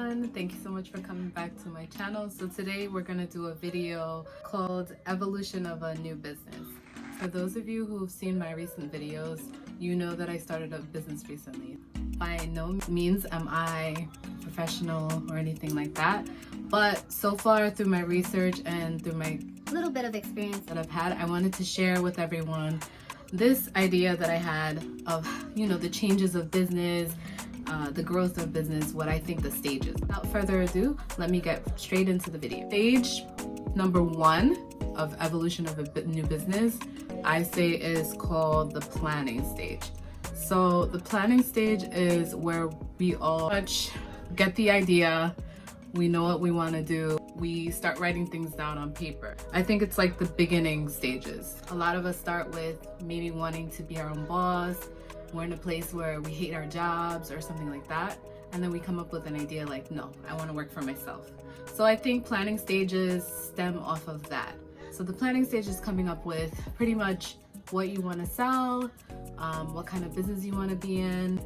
everyone, thank you so much for coming back to my channel. So today we're going to do a video called Evolution of a New Business. For those of you who've seen my recent videos, you know that I started a business recently. By no means am I professional or anything like that, but so far through my research and through my little bit of experience that I've had, I wanted to share with everyone this idea that I had of, the changes of business, the growth of business, what I think the stages. Without further ado, let me get straight into the video. Stage number 1 of evolution of a new business, I say, is called the planning stage. So the planning stage is where we all get the idea, we know what we want to do, we start writing things down on paper. I think it's like the beginning stages. A lot of us start with maybe wanting to be our own boss. We're in a place where we hate our jobs or something like that, and then we come up with an idea like, no, I want to work for myself. So I think planning stages stem off of that. So the planning stage is coming up with pretty much what you want to sell, what kind of business you want to be in,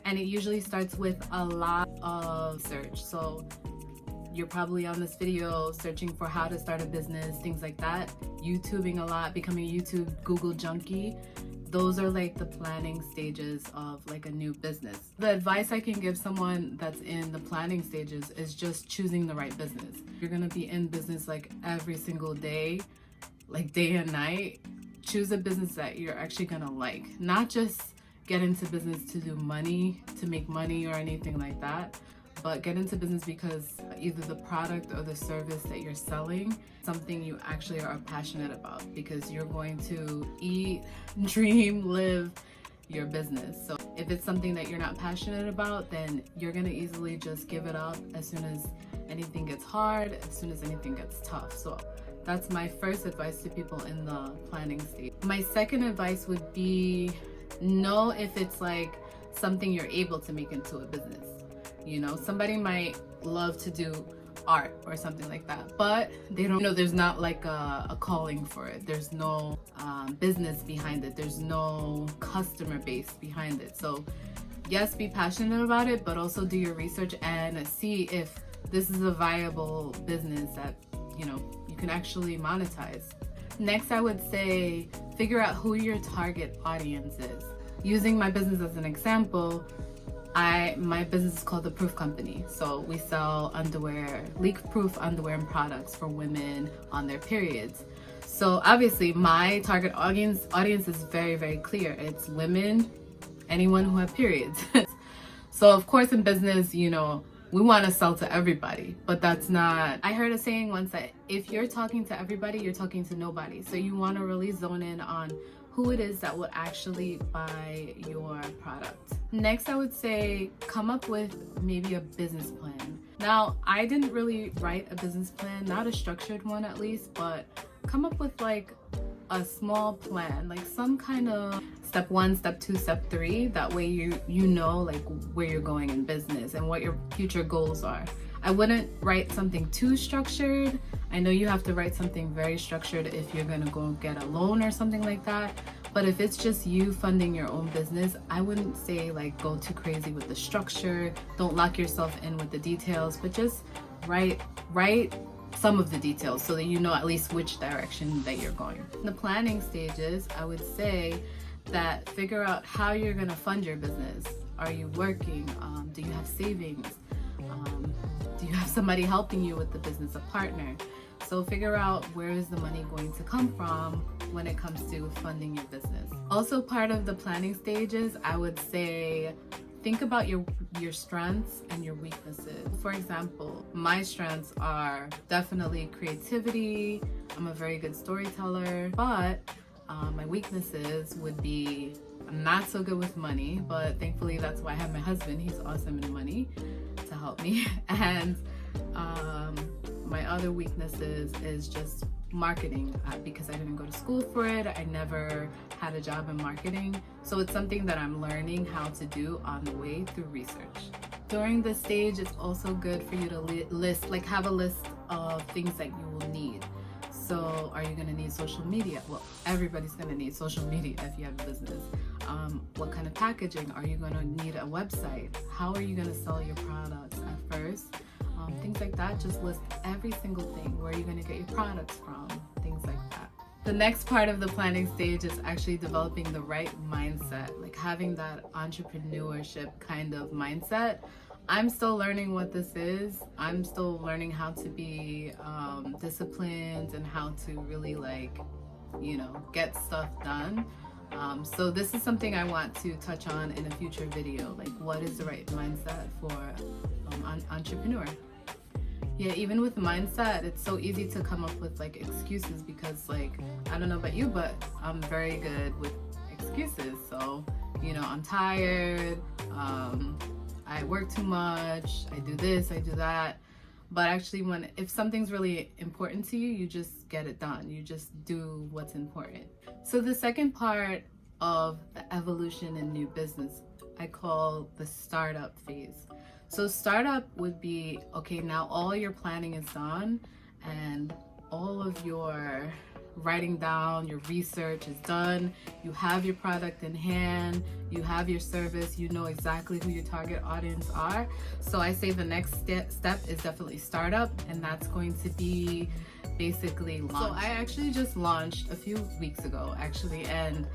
and it usually starts with a lot of search. So you're probably on this video searching for how to start a business, things like that, YouTubing a lot, becoming a YouTube Google junkie. Those are like the planning stages of like a new business. The advice I can give someone that's in the planning stages is just choosing the right business. You're gonna be in business like every single day, like day and night. Choose a business that you're actually gonna like, not just get into business to do money, to make money or anything like that, but get into business because either the product or the service that you're selling, something you actually are passionate about, because you're going to eat, dream, live your business. So if it's something that you're not passionate about, then you're gonna easily just give it up as soon as anything gets hard, as soon as anything gets tough. So that's my first advice to people in the planning stage. My second advice would be, know if it's like something you're able to make into a business. Somebody might love to do art or something like that, but they don't know, there's not like a calling for it. There's no business behind it. There's no customer base behind it. So yes, be passionate about it, but also do your research and see if this is a viable business that, you can actually monetize. Next, I would say figure out who your target audience is. Using my business as an example, my business is called The Proof Company. So we sell underwear, leak-proof underwear and products for women on their periods. So obviously my target audience is very, very clear. It's women, anyone who have periods. So of course in business, we want to sell to everybody, but that's not, I heard a saying once that if you're talking to everybody, you're talking to nobody. So you want to really zone in on who it is that will actually buy your product. Next, I would say come up with maybe a business plan. Now, I didn't really write a business plan, not a structured one at least, but come up with like a small plan, like some kind of step 1, step 2, step 3. That way you know like where you're going in business and what your future goals are. I wouldn't write something too structured. I know you have to write something very structured if you're gonna go get a loan or something like that. But if it's just you funding your own business, I wouldn't say like go too crazy with the structure. Don't lock yourself in with the details, but just write some of the details so that you know at least which direction that you're going. In the planning stages, I would say that figure out how you're gonna fund your business. Are you working? Do you have savings? Do you have somebody helping you with the business, a partner? So figure out where is the money going to come from when it comes to funding your business. Also part of the planning stages, I would say think about your strengths and your weaknesses. For example, my strengths are definitely creativity. I'm a very good storyteller, but my weaknesses would be I'm not so good with money, but thankfully that's why I have my husband. He's awesome in money to help me. And my other weaknesses is just marketing, because I didn't go to school for it. I never had a job in marketing. So it's something that I'm learning how to do on the way through research. During this stage, it's also good for you to have a list of things that you will need. So are you going to need social media? Well, everybody's going to need social media if you have a business. What kind of packaging? Are you going to need a website? How are you going to sell your products at first? Things like that. Just list every single thing. Where are you going to get your products from? Things like that. The next part of the planning stage is actually developing the right mindset, like having that entrepreneurship kind of mindset. I'm still learning what this is. I'm still learning how to be disciplined and how to really get stuff done. So this is something I want to touch on in a future video, like what is the right mindset for entrepreneur. Yeah, even with mindset, it's so easy to come up with excuses because I don't know about you, but I'm very good with excuses. So, I'm tired, I work too much, I do this, I do that. But actually if something's really important to you, you just get it done. You just do what's important. So the second part of the evolution in new business, I call the startup phase. So startup would be, okay, now all your planning is done and all of your writing down, your research is done, you have your product in hand, you have your service, you know exactly who your target audience are. So I say the next step is definitely startup, and that's going to be basically launch. So I actually just launched a few weeks ago actually, and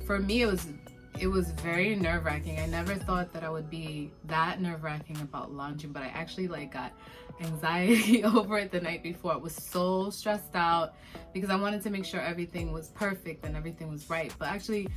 for me it was very nerve-wracking. I never thought that I would be that nerve-wracking about launching, but I actually got anxiety over it the night before. I was so stressed out because I wanted to make sure everything was perfect and everything was right. But actually,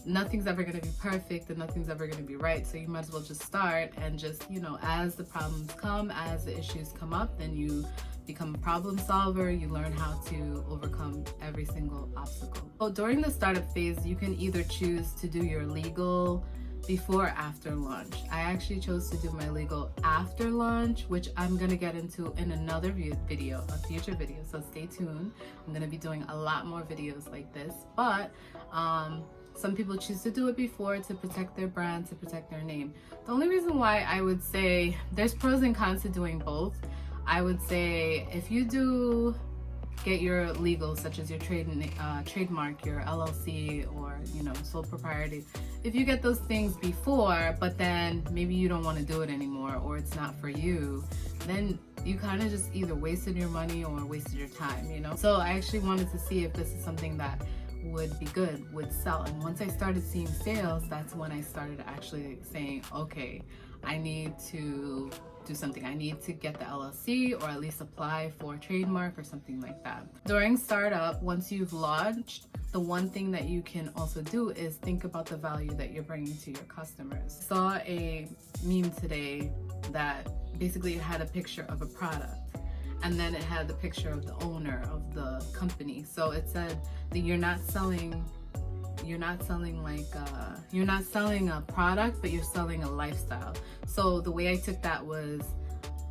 nothing's ever going to be perfect and nothing's ever going to be right. So you might as well just start and just, as the problems come, as the issues come up, then you become a problem solver. You learn how to overcome every single obstacle. So during the startup phase, you can either choose to do your legal before or after launch. I actually chose to do my legal after launch, which I'm gonna get into in another video, a future video, so stay tuned. I'm gonna be doing a lot more videos like this, but some people choose to do it before to protect their brand, to protect their name. The only reason why I would say there's pros and cons to doing both. I would say if you do get your legal, such as your trademark, your LLC, or sole propriety, if you get those things before, but then maybe you don't want to do it anymore or it's not for you, then you kind of just either wasted your money or wasted your time, So I actually wanted to see if this is something that would be good, would sell. And once I started seeing sales, that's when I started actually saying, okay, I need to do something. I need to get the LLC or at least apply for a trademark or something like that. During startup, once you've launched, the one thing that you can also do is think about the value that you're bringing to your customers. I saw a meme today that basically it had a picture of a product, and then it had the picture of the owner of the company. So it said that you're not selling a product, but you're selling a lifestyle. So the way I took that was,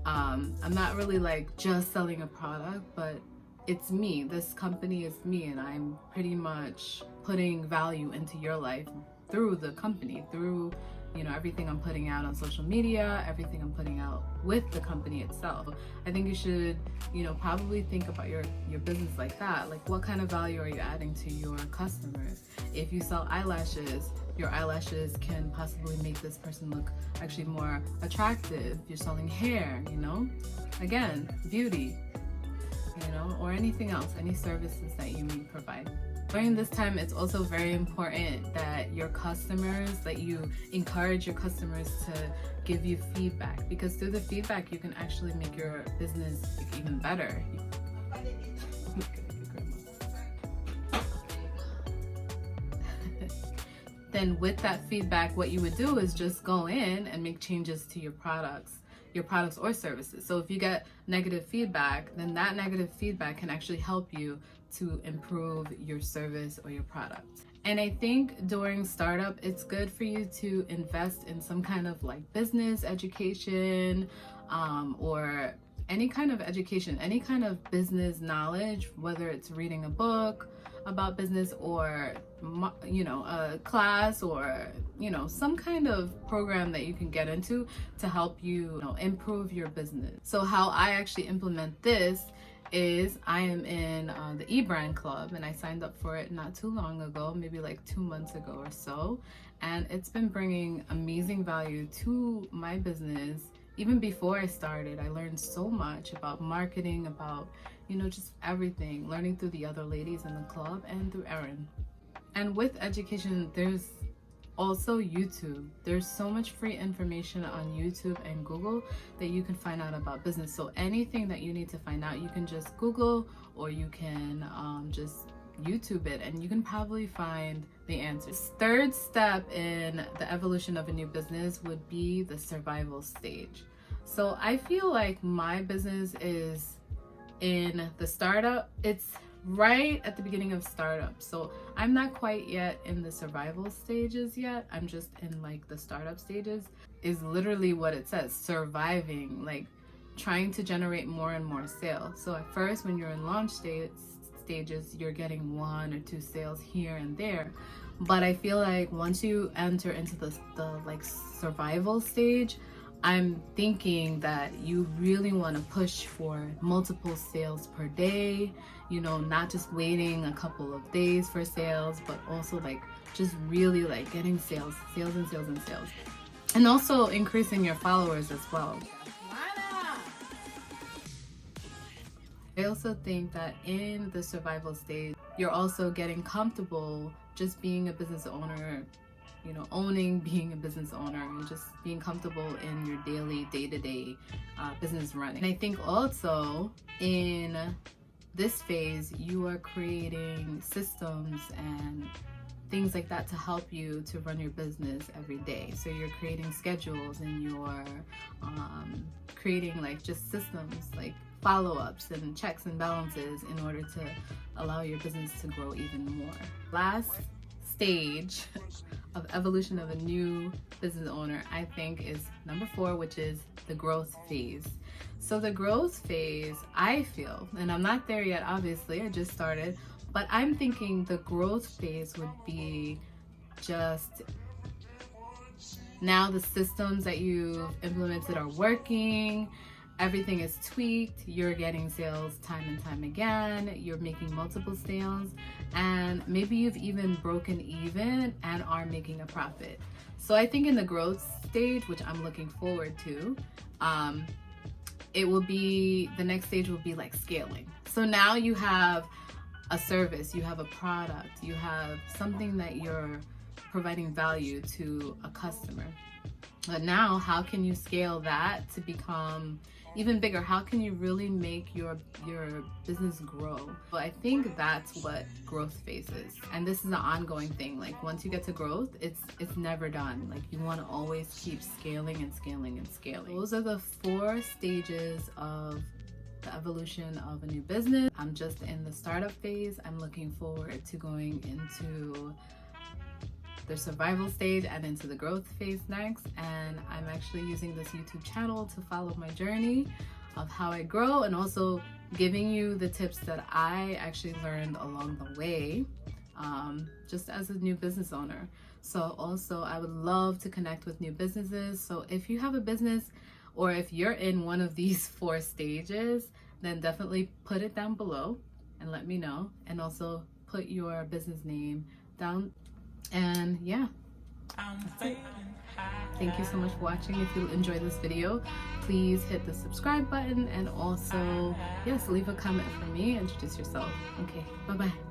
I'm not really just selling a product, but it's me. This company is me, and I'm pretty much putting value into your life through the company, through everything I'm putting out on social media, everything I'm putting out with the company itself. I think you should, probably think about your business like that. Like, what kind of value are you adding to your customers? If you sell eyelashes, your eyelashes can possibly make this person look actually more attractive. You're selling hair, again, beauty, or anything else, any services that you may provide. During this time, it's also very important that your customers, that you encourage your customers to give you feedback, because through the feedback, you can actually make your business even better. Then with that feedback, what you would do is just go in and make changes to your products or services. So if you get negative feedback, then that negative feedback can actually help you to improve your service or your product. And I think during startup, it's good for you to invest in some kind of business education, or any kind of education, any kind of business knowledge, whether it's reading a book about business or a class, or some kind of program that you can get into to help you improve your business. So how I actually implement this is I am in the e-brand club, and I signed up for it not too long ago, maybe like 2 months ago or so, and it's been bringing amazing value to my business. Even before I started, I learned so much about marketing, about, you know, just everything, learning through the other ladies in the club and through Erin. And with education, there's also YouTube. There's so much free information on YouTube and Google that you can find out about business. So anything that you need to find out, you can just Google, or you can just YouTube it, and you can probably find the answers. Third step in the evolution of a new business would be the survival stage. So I feel like my business is in the startup. It's right at the beginning of startup, so I'm not quite yet in the survival stages yet. I'm just in like the startup stages. Is literally what it says, surviving, like trying to generate more and more sales. So at first, when you're in launch stages, you're getting 1 or 2 sales here and there, but I feel like once you enter into the like survival stage, I'm thinking that you really want to push for multiple sales per day, you know, not just waiting a couple of days for sales, but also like just really like getting sales and sales and sales, and also increasing your followers as well. I also think that in the survival stage, you're also getting comfortable just being a business owner, you know, being a business owner, and just being comfortable in your daily, day-to-day business running. And I think also in this phase, you are creating systems and things like that to help you to run your business every day. So you're creating schedules, and you're creating like just systems, like follow-ups and checks and balances, in order to allow your business to grow even more. Last stage of evolution of a new business owner, I think, is number 4, which is the growth phase. So the growth phase, I feel, and I'm not there yet, obviously, I just started, but I'm thinking the growth phase would be just now the systems that you've implemented are working, everything is tweaked, you're getting sales time and time again, you're making multiple sales, and maybe you've even broken even and are making a profit. So I think in the growth stage, which I'm looking forward to, it will be, the next stage will be like scaling. So now you have a service, you have a product, you have something that you're providing value to a customer. But now, how can you scale that to become even bigger? How can you really make your business grow? Well, I think that's what growth phase is, and this is an ongoing thing. Like once you get to growth, it's never done. Like you want to always keep scaling and scaling and scaling. Those are the 4 stages of the evolution of a new business. I'm just in the startup phase. I'm looking forward to going into the survival stage and into the growth phase next, and I'm actually using this YouTube channel to follow my journey of how I grow, and also giving you the tips that I actually learned along the way, just as a new business owner. So also, I would love to connect with new businesses. So if you have a business, or if you're in one of these 4 stages, then definitely put it down below and let me know, and also put your business name down. And yeah, that's it. Thank you so much for watching. If you enjoyed this video, please hit the subscribe button, and also, yes, leave a comment for me, introduce yourself. Okay, bye-bye.